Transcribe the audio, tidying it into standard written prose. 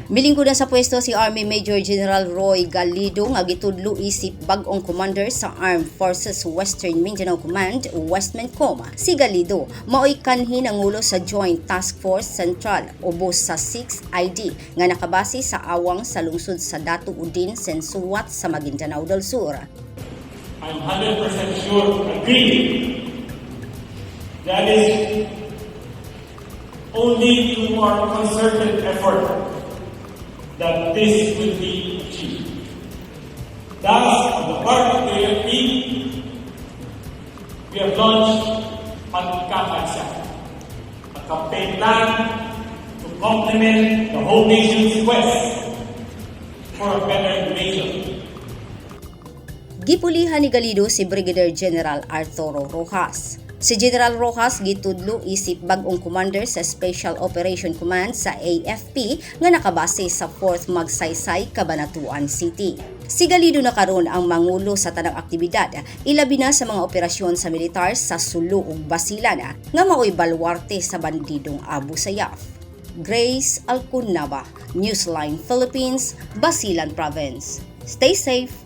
Milingkod na sa pwesto si Army Major General Roy Galido nga gitudlo isip bag-ong commander sa Armed Forces Western Mindanao Command, Westmencom. Si Galido mao'y kanhi nangulo sa Joint Task Force Central ubos sa 6 ID nga nakabase sa awang sa lungsod sa Datu Udin, Sensuat sa Maguindanao del Sur. I'm 100% sure, agree, that is only through our concerted effort that this will be achieved. Thus, on the part of the AFP, we have launched Pagkakasya, a campaign plan to complement the whole nation's quest for a better nation. Gipulihan ni Galido si Brigadier General Arturo Rojas. Si General Rojas gitudlo isip bag-ong commander sa Special Operation Command sa AFP nga nakabase sa 4th Magsaysay, Cabanatuan City. Si Galido na karon ang mangulo sa tanang aktibidad, ilabi na sa mga operasyon sa militar sa Sulu ug Basilan nga mao'y balwarte sa bandidong Abu Sayyaf. Grace Alcunaba, Newsline Philippines, Basilan Province. Stay safe.